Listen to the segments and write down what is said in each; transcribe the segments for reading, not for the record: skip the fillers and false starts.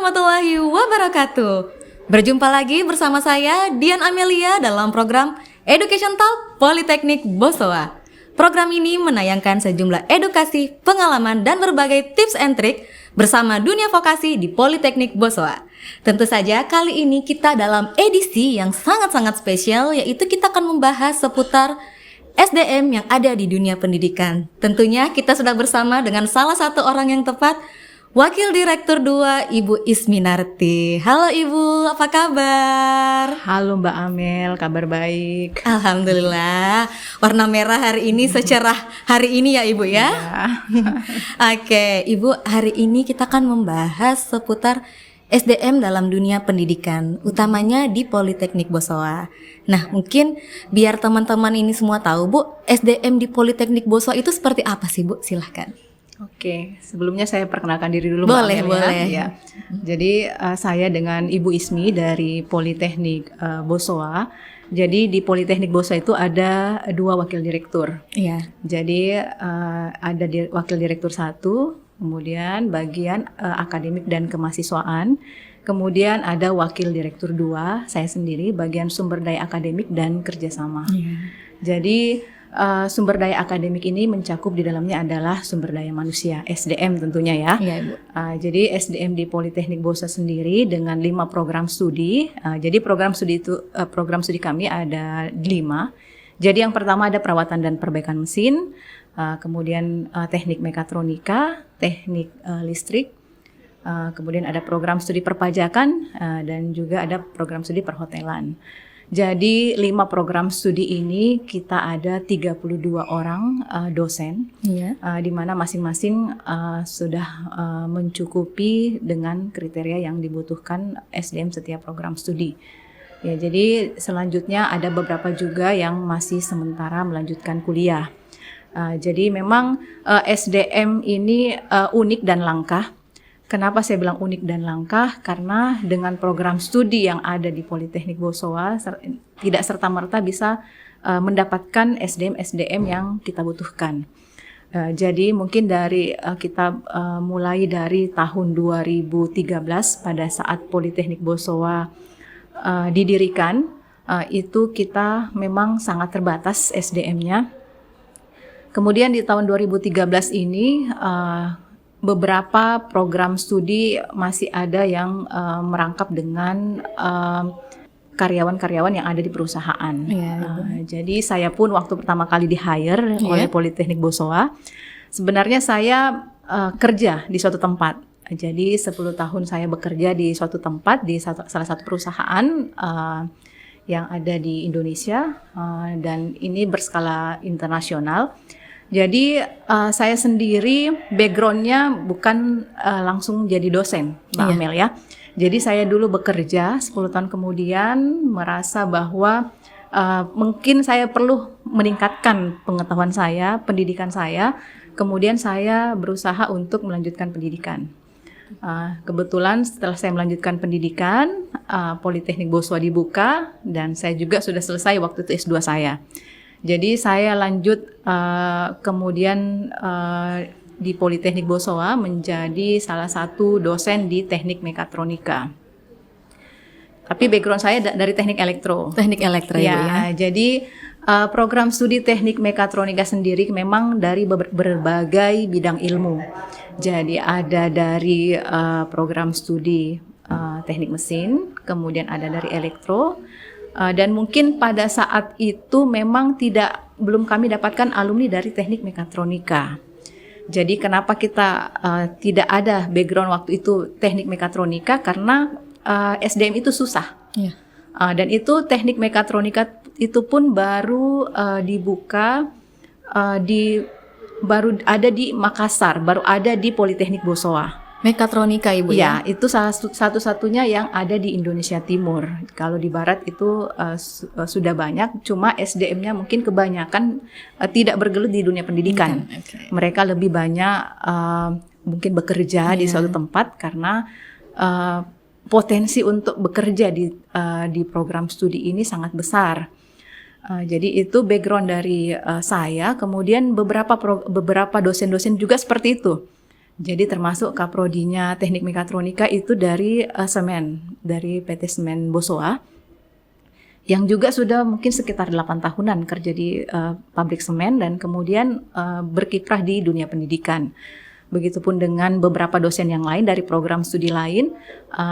warahmatullahi wabarakatuh. Berjumpa lagi bersama saya Dian Amelia dalam program Education Talk Politeknik Bosowa. Program ini menayangkan sejumlah edukasi, pengalaman, dan berbagai tips and trik bersama dunia vokasi di Politeknik Bosowa. Tentu saja kali ini kita dalam edisi yang sangat-sangat spesial, yaitu kita akan membahas seputar SDM yang ada di dunia pendidikan. Tentunya kita sudah bersama dengan salah satu orang yang tepat, Wakil Direktur 2 Ibu Isminarti. Halo Ibu, apa kabar? Halo Mbak Amel, kabar baik. Alhamdulillah. Warna merah hari ini secerah hari ini ya Ibu ya. Oke, Ibu, hari ini kita akan membahas seputar SDM dalam dunia pendidikan, utamanya di Politeknik Bosowa. Nah, mungkin biar teman-teman ini semua tahu, Bu, SDM di Politeknik Bosowa itu seperti apa sih, Bu? Silahkan. Oke, sebelumnya saya perkenalkan diri dulu Mbak Boleh, Amel, boleh. ya. Jadi saya dengan Ibu Ismi dari Politeknik Bosowa. Jadi di Politeknik Bosowa itu ada 2 wakil direktur. Iya. Jadi ada wakil direktur 1, kemudian bagian akademik dan kemahasiswaan. Kemudian ada wakil direktur 2, saya sendiri bagian sumber daya akademik dan kerjasama. Iya. Jadi sumber daya akademik ini mencakup di dalamnya adalah sumber daya manusia, SDM tentunya ya. Iya, Ibu. Jadi SDM di Politeknik Bosowa sendiri dengan 5 program studi. Jadi program studi kami ada 5. Jadi yang pertama ada perawatan dan perbaikan mesin, kemudian teknik mekatronika, teknik listrik, kemudian ada program studi perpajakan, dan juga ada program studi perhotelan. Jadi 5 program studi ini kita ada 32 orang dosen, Iya. di mana masing-masing sudah mencukupi dengan kriteria yang dibutuhkan SDM setiap program studi. Ya, jadi selanjutnya ada beberapa juga yang masih sementara melanjutkan kuliah. Jadi memang SDM ini unik dan langka. Kenapa saya bilang unik dan langka? Karena dengan program studi yang ada di Politeknik Bosowa tidak serta-merta bisa mendapatkan SDM yang kita butuhkan. Jadi mungkin dari kita mulai dari tahun 2013 pada saat Politeknik Bosowa didirikan, itu kita memang sangat terbatas SDM-nya. Kemudian di tahun 2013 ini beberapa program studi masih ada yang merangkap dengan karyawan-karyawan yang ada di perusahaan. Jadi saya pun waktu pertama kali di-hire oleh Politeknik Bosowa, sebenarnya saya kerja di suatu tempat. Jadi 10 tahun saya bekerja di suatu tempat, di salah satu perusahaan yang ada di Indonesia, dan ini berskala internasional. Jadi saya sendiri backgroundnya bukan langsung jadi dosen, Mbak Amel ya. Jadi saya dulu bekerja 10 tahun kemudian merasa bahwa mungkin saya perlu meningkatkan pengetahuan saya, pendidikan saya. Kemudian saya berusaha untuk melanjutkan pendidikan. Kebetulan setelah saya melanjutkan pendidikan, Politeknik Bosowa dibuka dan saya juga sudah selesai waktu itu S2 saya. Jadi saya lanjut kemudian di Politeknik Bosowa menjadi salah satu dosen di teknik mekatronika. Tapi background saya dari teknik elektro. Teknik elektro ya. Jadi program studi teknik mekatronika sendiri memang dari berbagai bidang ilmu. Jadi ada dari program studi teknik mesin, kemudian ada dari elektro. Dan mungkin pada saat itu memang belum kami dapatkan alumni dari teknik mekatronika. Jadi kenapa kita tidak ada background waktu itu teknik mekatronika, karena SDM itu susah. Dan itu teknik mekatronika itu pun baru dibuka baru ada di Makassar, baru ada di Politeknik Bosowa. Mekatronika Ibu ya? Ya, itu satu-satunya yang ada di Indonesia Timur. Kalau di Barat itu sudah banyak, cuma SDM-nya mungkin kebanyakan tidak bergelut di dunia pendidikan. Mereka lebih banyak mungkin bekerja di suatu tempat karena potensi untuk bekerja di program studi ini sangat besar. Jadi itu background dari saya. Kemudian beberapa dosen-dosen juga seperti itu. Jadi termasuk kaprodinya Teknik Mekatronika itu dari Semen, dari PT Semen Bosowa, yang juga sudah mungkin sekitar 8 tahunan kerja di pabrik semen dan kemudian berkiprah di dunia pendidikan. Begitupun dengan beberapa dosen yang lain dari program studi lain,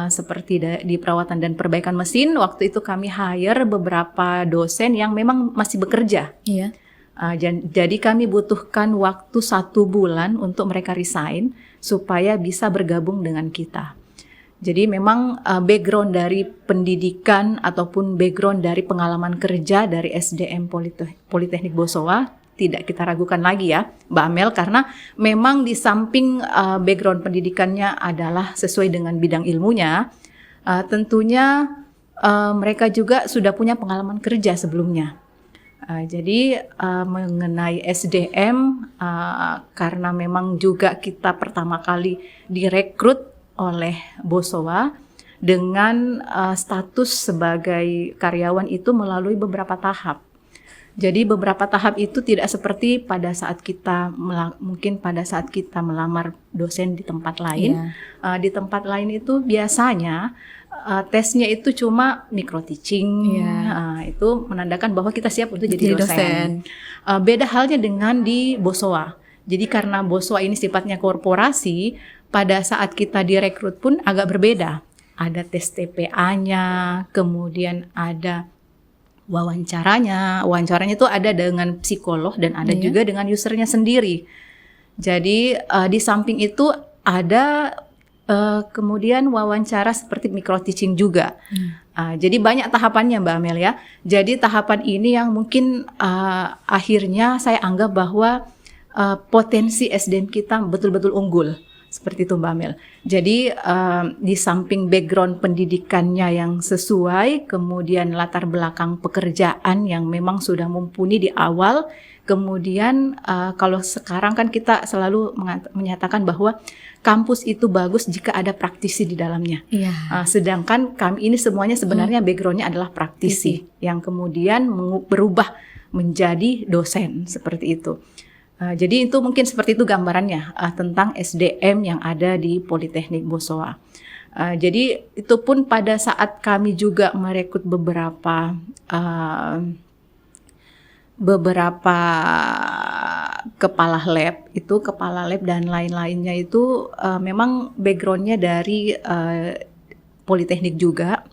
seperti di perawatan dan perbaikan mesin. Waktu itu kami hire beberapa dosen yang memang masih bekerja. Iya. Jadi kami butuhkan waktu 1 bulan untuk mereka resign supaya bisa bergabung dengan kita. Jadi memang background dari pendidikan ataupun background dari pengalaman kerja dari SDM Politeknik Bosowa tidak kita ragukan lagi ya, Mbak Amel, karena memang di samping background pendidikannya adalah sesuai dengan bidang ilmunya, tentunya mereka juga sudah punya pengalaman kerja sebelumnya. Jadi mengenai SDM, karena memang juga kita pertama kali direkrut oleh Bosowa dengan status sebagai karyawan itu melalui beberapa tahap. Jadi beberapa tahap itu tidak seperti pada saat kita mungkin pada saat kita melamar dosen di tempat lain. Di tempat lain itu biasanya tesnya itu cuma micro teaching, itu menandakan bahwa kita siap untuk jadi dosen. Beda halnya dengan di Bosowa. Jadi karena Bosowa ini sifatnya korporasi, pada saat kita direkrut pun agak berbeda. Ada tes TPA-nya, kemudian ada wawancaranya. Wawancaranya itu ada dengan psikolog dan ada juga dengan usernya sendiri. Jadi di samping itu ada kemudian wawancara seperti micro teaching juga. Jadi banyak tahapannya Mbak Amel ya. Jadi tahapan ini yang mungkin akhirnya saya anggap bahwa potensi SDM kita betul-betul unggul. Seperti itu Mbak Amel. Jadi di samping background pendidikannya yang sesuai, kemudian latar belakang pekerjaan yang memang sudah mumpuni di awal, kemudian kalau sekarang kan kita selalu menyatakan bahwa kampus itu bagus jika ada praktisi di dalamnya. Sedangkan kami ini semuanya sebenarnya backgroundnya adalah praktisi yang kemudian berubah menjadi dosen seperti itu. Jadi itu mungkin seperti itu gambarannya tentang SDM yang ada di Politeknik Bosowa. Jadi itu pun pada saat kami juga merekrut beberapa kepala lab dan lain-lainnya itu memang backgroundnya dari Politeknik juga.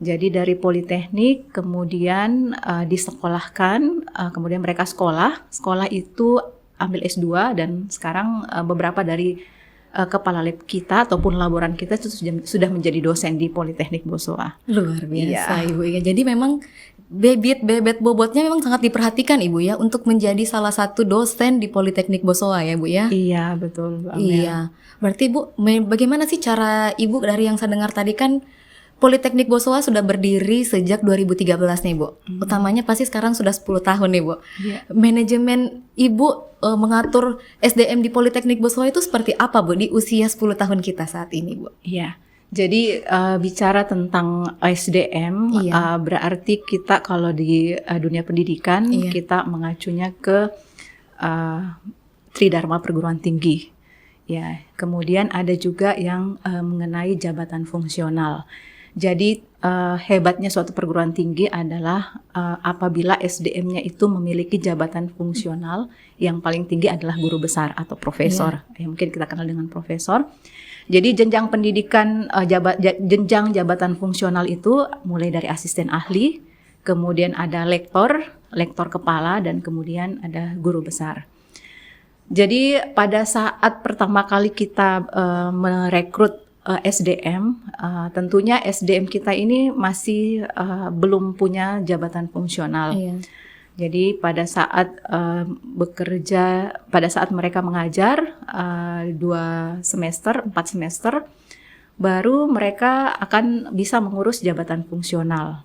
Jadi dari Politeknik kemudian disekolahkan, kemudian mereka sekolah itu ambil S2 dan sekarang beberapa dari kepala lab kita ataupun laboran kita itu sudah menjadi dosen di Politeknik Bosowa. Luar biasa Ibu ya. Jadi memang bebet bobotnya memang sangat diperhatikan Ibu ya untuk menjadi salah satu dosen di Politeknik Bosowa ya Bu ya. Iya betul. Iya. Berarti Bu, bagaimana sih cara Ibu dari yang saya dengar tadi kan Politeknik Bosowa sudah berdiri sejak 2013 nih Bu. Utamanya pasti sekarang sudah 10 tahun nih Bu. Manajemen Ibu mengatur SDM di Politeknik Bosowa itu seperti apa Bu di usia 10 tahun kita saat ini Bu? Iya. Jadi bicara tentang SDM berarti kita kalau di dunia pendidikan kita mengacunya ke Tridharma Perguruan Tinggi. Ya, kemudian ada juga yang mengenai jabatan fungsional. Jadi hebatnya suatu perguruan tinggi adalah apabila SDM-nya itu memiliki jabatan fungsional yang paling tinggi adalah guru besar atau profesor. Yang mungkin kita kenal dengan profesor. Jadi jenjang pendidikan jenjang jabatan fungsional itu mulai dari asisten ahli, kemudian ada lektor kepala dan kemudian ada guru besar. Jadi pada saat pertama kali kita merekrut SDM, tentunya SDM kita ini masih belum punya jabatan fungsional. Jadi pada saat pada saat mereka mengajar 4 semester, baru mereka akan bisa mengurus jabatan fungsional.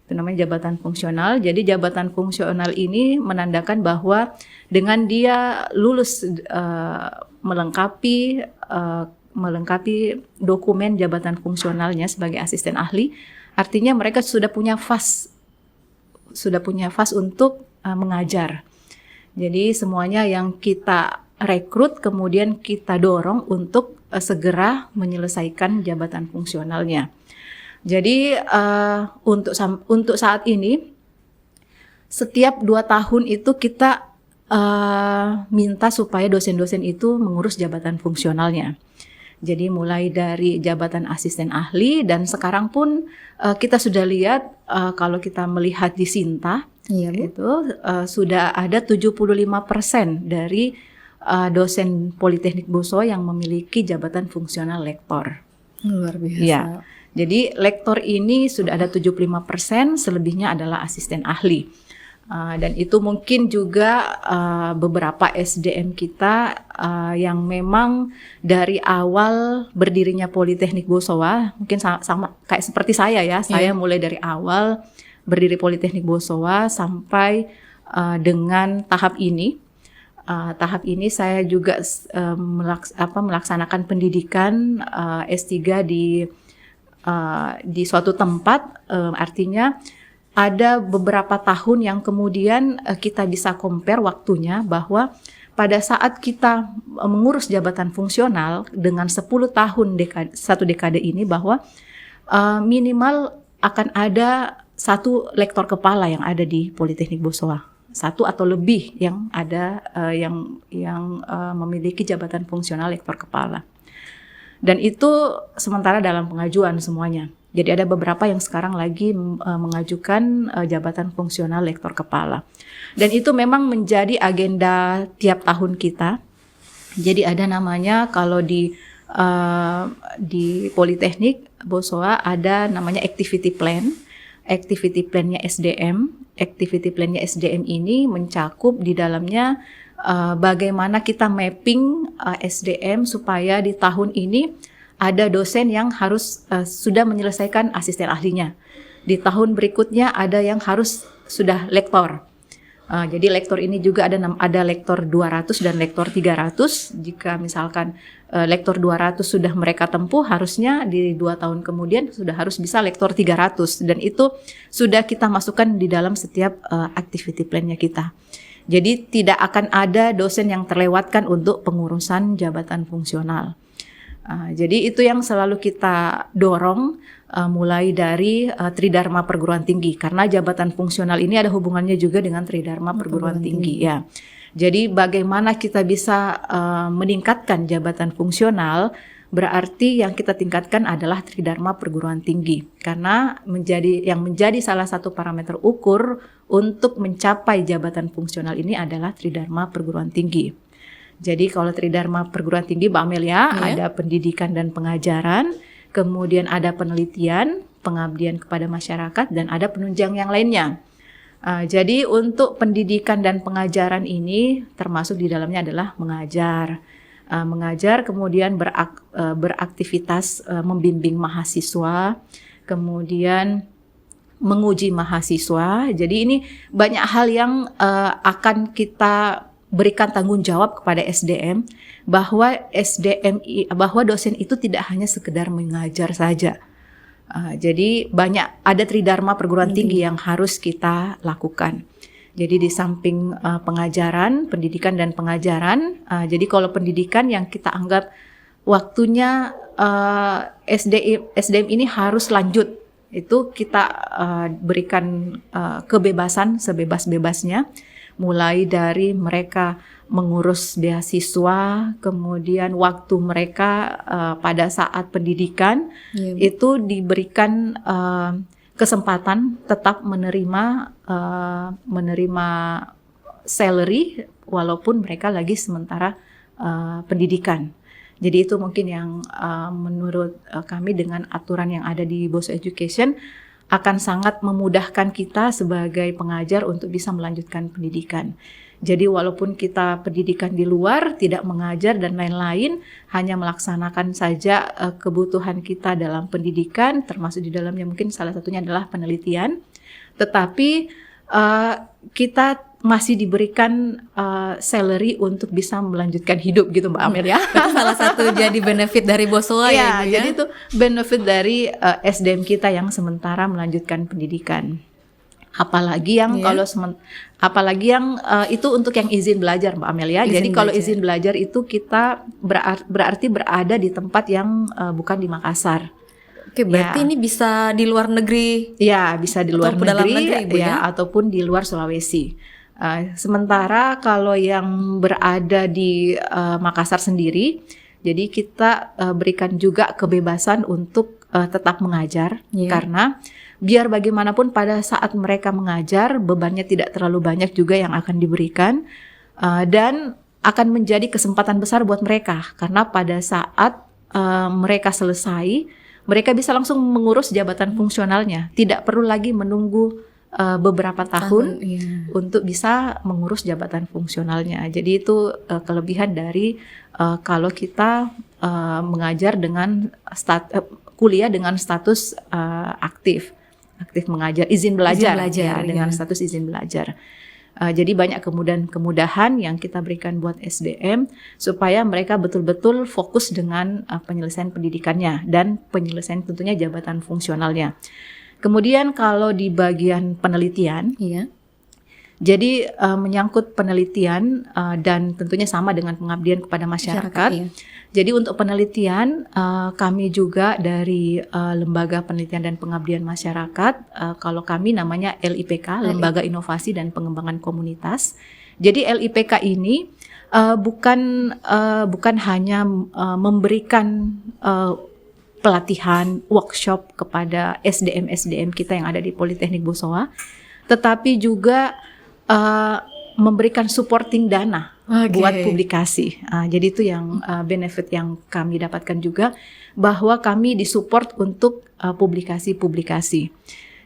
Itu namanya jabatan fungsional. Jadi jabatan fungsional ini menandakan bahwa dengan dia lulus melengkapi dokumen jabatan fungsionalnya sebagai asisten ahli, artinya mereka sudah punya fas untuk mengajar. Jadi semuanya yang kita rekrut, kemudian kita dorong untuk segera menyelesaikan jabatan fungsionalnya. Jadi untuk saat ini setiap 2 tahun itu kita minta supaya dosen-dosen itu mengurus jabatan fungsionalnya. Jadi mulai dari jabatan asisten ahli, dan sekarang pun kita sudah lihat kalau kita melihat di Sinta, Iya, Bu. itu sudah ada 75% dari dosen Politeknik Bosowa yang memiliki jabatan fungsional lektor. Luar biasa. Ya. Jadi lektor ini sudah ada 75%, selebihnya adalah asisten ahli. Dan itu mungkin juga beberapa SDM kita yang memang dari awal berdirinya Politeknik Bosowa, mungkin sama kayak seperti saya ya, saya mulai dari awal berdiri Politeknik Bosowa sampai dengan tahap ini. Tahap ini saya juga melaksanakan pendidikan S3 di suatu tempat, artinya ada beberapa tahun yang kemudian kita bisa compare waktunya, bahwa pada saat kita mengurus jabatan fungsional dengan 10 tahun satu dekade ini, bahwa minimal akan ada 1 lektor kepala yang ada di Politeknik Bosowa, 1 atau lebih yang ada yang memiliki jabatan fungsional lektor kepala. Dan itu sementara dalam pengajuan semuanya. Jadi ada beberapa yang sekarang lagi mengajukan jabatan fungsional lektor kepala. Dan itu memang menjadi agenda tiap tahun kita. Jadi ada namanya kalau di Politeknik Bosowa ada namanya activity plan. Activity plan-nya SDM. Activity plan-nya SDM ini mencakup di dalamnya bagaimana kita mapping SDM supaya di tahun ini ada dosen yang harus sudah menyelesaikan asisten ahlinya. Di tahun berikutnya ada yang harus sudah lektor. Jadi lektor ini juga ada lektor 200 dan lektor 300. Jika misalkan lektor 200 sudah mereka tempuh, harusnya di 2 tahun kemudian sudah harus bisa lektor 300. Dan itu sudah kita masukkan di dalam setiap activity plan-nya kita. Jadi tidak akan ada dosen yang terlewatkan untuk pengurusan jabatan fungsional. Jadi itu yang selalu kita dorong mulai dari Tridharma Perguruan Tinggi, karena jabatan fungsional ini ada hubungannya juga dengan Tridharma Perguruan Tinggi ya. Jadi bagaimana kita bisa meningkatkan jabatan fungsional, berarti yang kita tingkatkan adalah Tridharma Perguruan Tinggi, karena menjadi salah satu parameter ukur untuk mencapai jabatan fungsional ini adalah Tridharma Perguruan Tinggi. Jadi kalau Tridharma Perguruan Tinggi, Mbak Amelia, ada pendidikan dan pengajaran, kemudian ada penelitian, pengabdian kepada masyarakat, dan ada penunjang yang lainnya. Jadi untuk pendidikan dan pengajaran ini termasuk di dalamnya adalah mengajar, kemudian beraktivitas membimbing mahasiswa, kemudian menguji mahasiswa. Jadi ini banyak hal yang akan kita berikan tanggung jawab kepada SDM, bahwa dosen itu tidak hanya sekedar mengajar saja. Jadi ada Tridharma Perguruan Tinggi yang harus kita lakukan. Jadi di samping pengajaran, pendidikan dan pengajaran, jadi kalau pendidikan yang kita anggap waktunya SDM ini harus lanjut, itu kita berikan kebebasan sebebas-bebasnya. Mulai dari mereka mengurus beasiswa, kemudian waktu mereka pada saat pendidikan itu diberikan kesempatan tetap menerima salary walaupun mereka lagi sementara pendidikan. Jadi itu mungkin yang menurut kami dengan aturan yang ada di Bosowa Education akan sangat memudahkan kita sebagai pengajar untuk bisa melanjutkan pendidikan. Jadi walaupun kita pendidikan di luar, tidak mengajar dan lain-lain, hanya melaksanakan saja kebutuhan kita dalam pendidikan, termasuk di dalamnya mungkin salah satunya adalah penelitian, tetapi kita masih diberikan salary untuk bisa melanjutkan hidup gitu Mbak Amir ya. Itu salah satu jadi benefit dari Bosowa ya. Jadi itu benefit dari SDM kita yang sementara melanjutkan pendidikan. Apalagi yang Iya. apalagi yang itu untuk yang izin belajar Mbak Amelia. Izin Jadi kalau belajar. izin belajar itu kita berarti berada di tempat yang bukan di Makassar. Oke, berarti Ya. ini bisa di luar negeri. Ya, bisa di luar Ataupun dalam negeri, negeri, Bu, ya? ataupun di luar Sulawesi. Sementara kalau yang berada di Makassar sendiri, jadi kita berikan juga kebebasan untuk tetap mengajar, Iya. karena biar bagaimanapun pada saat mereka mengajar bebannya tidak terlalu banyak juga yang akan diberikan, dan akan menjadi kesempatan besar buat mereka karena pada saat mereka selesai, mereka bisa langsung mengurus jabatan fungsionalnya, tidak perlu lagi menunggu beberapa tahun Iya. untuk bisa mengurus jabatan fungsionalnya. Jadi itu kelebihan dari kalau kita mengajar dengan kuliah dengan status aktif mengajar, izin belajar, belajar, ya, dengan ya. status izin belajar. Jadi banyak kemudahan yang kita berikan buat SDM supaya mereka betul-betul fokus dengan penyelesaian pendidikannya dan penyelesaian tentunya jabatan fungsionalnya. Kemudian kalau di bagian penelitian, Iya. jadi menyangkut penelitian dan tentunya sama dengan pengabdian kepada masyarakat. Iya. Jadi untuk penelitian kami juga dari Lembaga Penelitian dan Pengabdian Masyarakat, kalau kami namanya LIPK, Lembaga Inovasi dan Pengembangan Komunitas. Jadi LIPK ini bukan hanya memberikan pelatihan, workshop kepada SDM kita yang ada di Politeknik Bosowa, tetapi juga memberikan supporting dana buat publikasi. Jadi itu yang benefit yang kami dapatkan juga, bahwa kami disupport untuk publikasi-publikasi.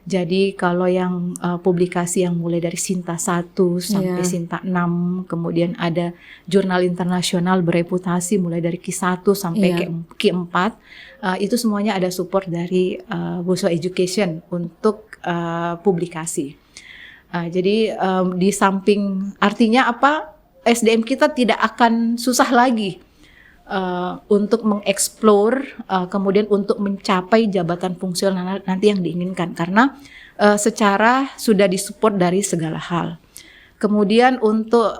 Jadi kalau yang publikasi yang mulai dari Sinta 1 sampai Sinta 6, kemudian ada jurnal internasional bereputasi mulai dari Q1 sampai Q4, itu semuanya ada support dari Bosowa Education untuk publikasi. Jadi di samping, artinya apa, SDM kita tidak akan susah lagi untuk mengeksplor, kemudian untuk mencapai jabatan fungsional nanti yang diinginkan, karena secara sudah disupport dari segala hal. Kemudian untuk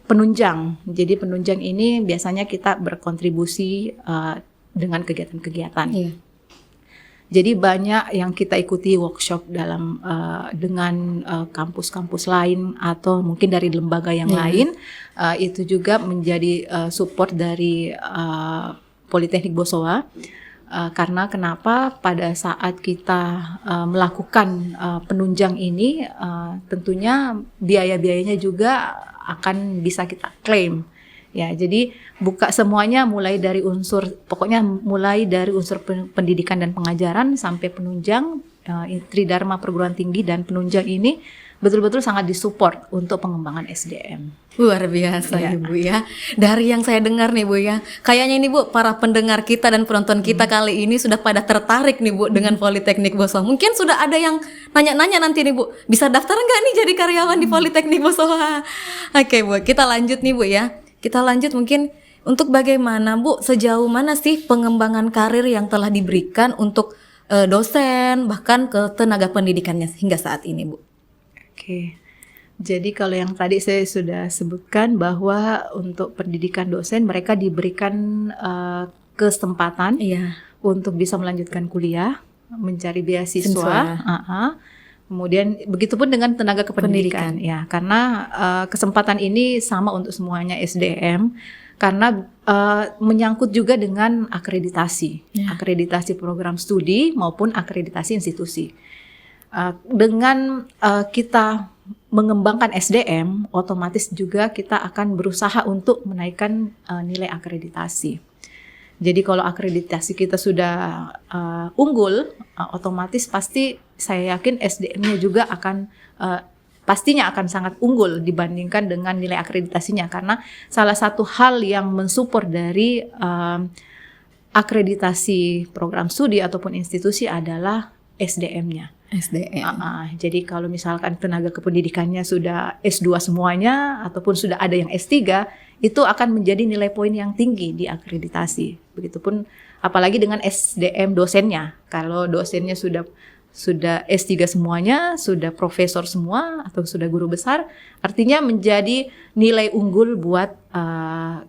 penunjang, jadi penunjang ini biasanya kita berkontribusi dengan kegiatan-kegiatan. Iya. Jadi banyak yang kita ikuti workshop dengan kampus-kampus lain atau mungkin dari lembaga yang lain, itu juga menjadi support dari Politeknik Bosowa. Karena kenapa pada saat kita melakukan penunjang ini, tentunya biaya-biayanya juga akan bisa kita klaim. Ya, jadi buka semuanya mulai dari unsur pendidikan dan pengajaran sampai penunjang, Tridharma Perguruan Tinggi dan penunjang ini betul-betul sangat disupport untuk pengembangan SDM. Luar biasa ya Bu ya. Dari yang saya dengar nih Bu ya, kayaknya ini Bu, para pendengar kita dan penonton kita kali ini sudah pada tertarik nih Bu dengan Politeknik Bosowa. Mungkin sudah ada yang nanya-nanya nanti nih Bu, bisa daftar nggak nih jadi karyawan di Politeknik Bosowa? Oke Bu, kita lanjut nih Bu ya. Kita lanjut mungkin untuk bagaimana Bu, sejauh mana sih pengembangan karir yang telah diberikan untuk dosen bahkan ke tenaga pendidikannya hingga saat ini Bu? Oke. Jadi kalau yang tadi saya sudah sebutkan bahwa untuk pendidikan dosen mereka diberikan kesempatan untuk bisa melanjutkan kuliah, mencari beasiswa. Kemudian begitupun dengan tenaga kependidikan ya, karena kesempatan ini sama untuk semuanya SDM, karena menyangkut juga dengan akreditasi program studi maupun akreditasi institusi. Dengan kita mengembangkan SDM, otomatis juga kita akan berusaha untuk menaikkan nilai akreditasi. Jadi kalau akreditasi kita sudah unggul, otomatis pasti saya yakin SDM-nya juga akan pastinya akan sangat unggul dibandingkan dengan nilai akreditasinya, karena salah satu hal yang mensupport dari akreditasi program studi ataupun institusi adalah SDM-nya. Jadi kalau misalkan tenaga kependidikannya sudah S2 semuanya ataupun sudah ada yang S3, itu akan menjadi nilai poin yang tinggi di akreditasi. Begitupun apalagi dengan SDM dosennya. Kalau dosennya sudah sudah S3 semuanya, sudah profesor semua atau sudah guru besar, artinya menjadi nilai unggul buat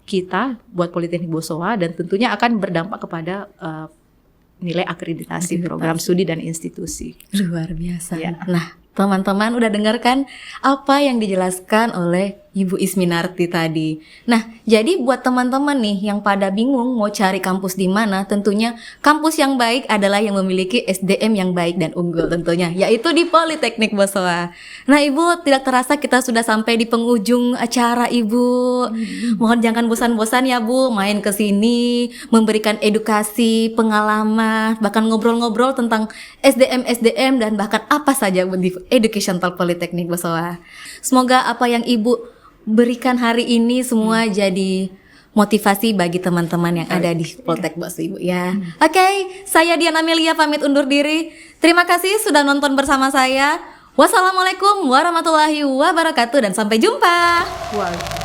kita, buat Politeknik Bosowa, dan tentunya akan berdampak kepada nilai akreditasi program studi dan institusi. Luar biasa. Ya. Nah, teman-teman udah dengarkan apa yang dijelaskan oleh Ibu Isminarti tadi. Nah, jadi buat teman-teman nih yang pada bingung mau cari kampus di mana, tentunya kampus yang baik adalah yang memiliki SDM yang baik dan unggul tentunya, yaitu di Politeknik Bosowa. Nah, Ibu, tidak terasa kita sudah sampai di penghujung acara, Ibu. Mohon jangan bosan-bosan ya, Bu, main ke sini, memberikan edukasi, pengalaman, bahkan ngobrol-ngobrol tentang SDM dan bahkan apa saja di Education Talk Politeknik Bosowa. Semoga apa yang Ibu berikan hari ini semua jadi motivasi bagi teman-teman yang ada di Poltek Bosowa, Ibu ya. Oke, saya Dian Amelia pamit undur diri. Terima kasih sudah nonton bersama saya. Wassalamualaikum warahmatullahi wabarakatuh dan sampai jumpa. Wow.